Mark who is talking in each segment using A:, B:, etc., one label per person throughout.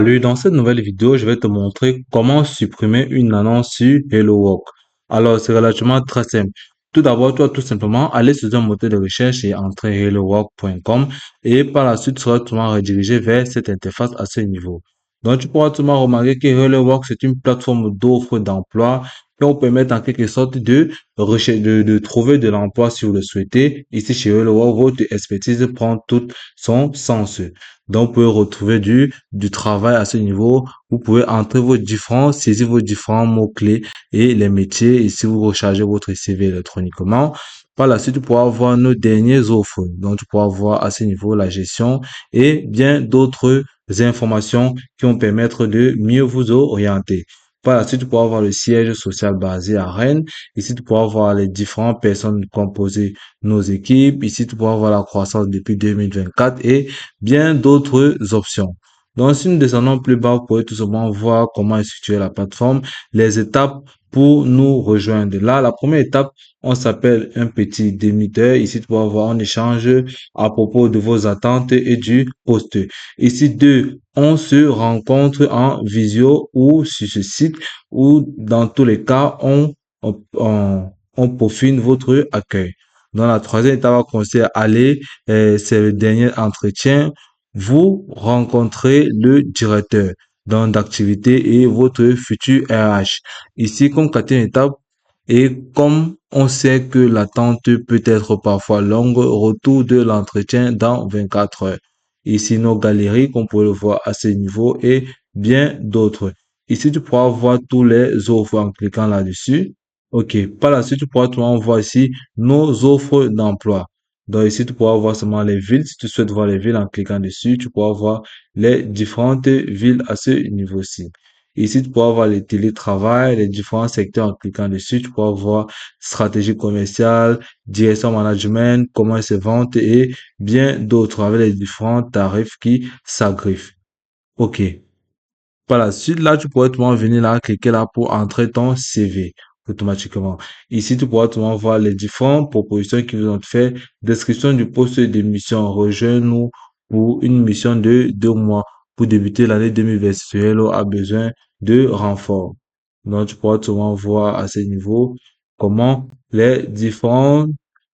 A: Salut, dans cette nouvelle vidéo, je vais te montrer comment supprimer une annonce sur HelloWork. Alors, c'est relativement très simple. Tout d'abord, tu vas tout simplement aller sur un moteur de recherche et entrer hellowork.com et par la suite, tu seras tout simplement redirigé vers cette interface à ce niveau. Donc, tu pourras tout simplement remarquer que HelloWork, c'est une plateforme d'offres d'emploi qui vous permet en quelque sorte de trouver de l'emploi si vous le souhaitez. Ici, chez HelloWork, votre expertise prend tout son sens. Donc, vous pouvez retrouver du travail à ce niveau. Vous pouvez entrer vos différents, saisir vos différents mots-clés et les métiers. Ici, vous rechargez votre CV électroniquement. Par la suite, vous pourrez voir nos dernières offres. Donc, tu pourras voir à ce niveau la gestion et bien d'autres informations qui vont permettre de mieux vous orienter. Par la suite, tu pourras voir le siège social basé à Rennes. Ici, tu pourras voir les différentes personnes composées nos équipes. Ici, tu pourras voir la croissance depuis 2024 et bien d'autres options. Donc, si nous descendons plus bas, vous pouvez tout simplement voir comment est située la plateforme, les étapes pour nous rejoindre. Là, la première étape, on s'appelle un petit démiteur. Ici, tu vas voir un échange à propos de vos attentes et du poste. Ici, deux, on se rencontre en visio ou sur ce site ou dans tous les cas, on peaufine votre accueil. Dans la troisième étape, on va consister à aller, c'est le dernier entretien. Vous rencontrez le directeur d'activité et votre futur RH. Ici, comme quatrième étape, et comme on sait que l'attente peut être parfois longue, retour de l'entretien dans 24 heures. Ici, nos galeries, qu'on peut le voir à ce niveau, et bien d'autres. Ici, tu pourras voir tous les offres en cliquant là-dessus. OK. Par la suite, tu pourras voir ici nos offres d'emploi. Donc ici, tu pourras voir seulement les villes. Si tu souhaites voir les villes en cliquant dessus, tu pourras voir les différentes villes à ce niveau-ci. Ici, tu pourras voir les télétravail, les différents secteurs en cliquant dessus. Tu pourras voir stratégie commerciale, direction management, comment se vente et bien d'autres avec les différents tarifs qui s'agriffent. OK. Par la suite, là, tu pourrais tout venir là, cliquer là pour entrer ton CV automatiquement. Ici, tu pourras tout voir les différentes propositions qui vous ont fait. Description du poste de mission. Rejoins-nous pour une mission de 2 mois pour débuter l'année 2020. Hello a besoin de renfort. Donc, tu pourras tout voir à ce niveau comment les différents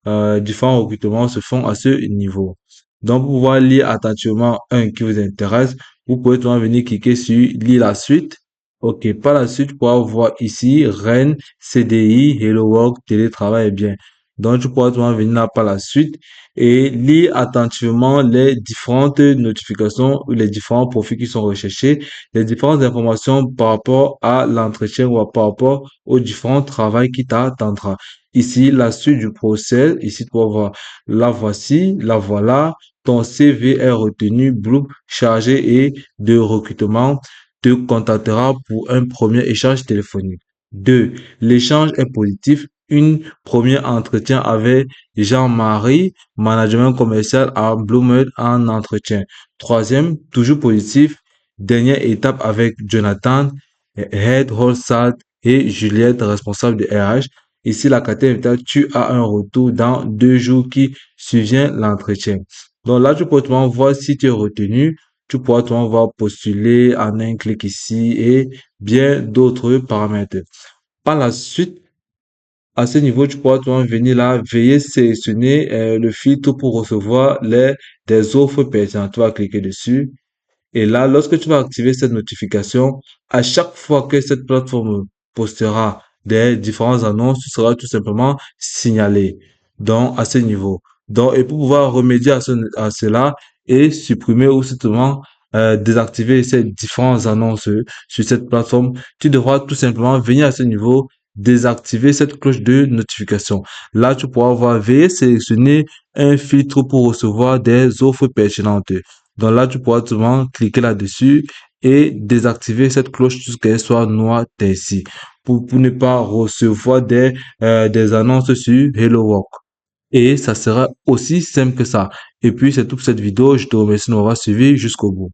A: recrutements se font à ce niveau. Donc, pour pouvoir lire attentivement un qui vous intéresse, vous pouvez tout venir cliquer sur lire la suite. OK. Par la suite, tu pourras voir ici Rennes, CDI, Hello Work, télétravail et bien. Donc, tu pourras tout venir là par la suite et lire attentivement les différentes notifications ou les différents profils qui sont recherchés, les différentes informations par rapport à l'entretien ou par rapport aux différents travaux qui t'attendra. Ici, la suite du procès. Ici, tu pourras voir la voici, la voilà. Ton CV est retenu, Bloop chargé et de recrutement te contactera pour un premier échange téléphonique. 2. L'échange est positif. Une premier entretien avec Jean-Marie, management commercial à Bloomberg en entretien. Troisième, toujours positif. Dernière étape avec Jonathan, Head Wholesale et Juliette, responsable de RH. Ici, la quatrième étape, tu as un retour dans 2 jours qui suivient l'entretien. Donc là, tu peux te voir si tu es retenu. Tu pourras te voir postuler en un clic ici et bien d'autres paramètres. Par la suite, à ce niveau, tu pourras toi venir là, veiller sélectionner le filtre pour recevoir des offres pertinentes. Tu vas cliquer dessus. Et là, lorsque tu vas activer cette notification, à chaque fois que cette plateforme postera des différentes annonces, tu seras tout simplement signalé. Donc, à ce niveau. Donc, et pour pouvoir remédier à cela et supprimer ou simplement désactiver ces différentes annonces sur cette plateforme, tu devras tout simplement venir à ce niveau, désactiver cette cloche de notification. Là, tu pourras avoir veiller sélectionner un filtre pour recevoir des offres pertinentes. Donc là, tu pourras seulement cliquer là-dessus et désactiver cette cloche jusqu'à qu'elle soit noire ici pour ne pas recevoir des annonces sur Hello Work. Et ça sera aussi simple que ça. Et puis, c'est tout pour cette vidéo. Je te remercie de m'avoir suivi jusqu'au bout.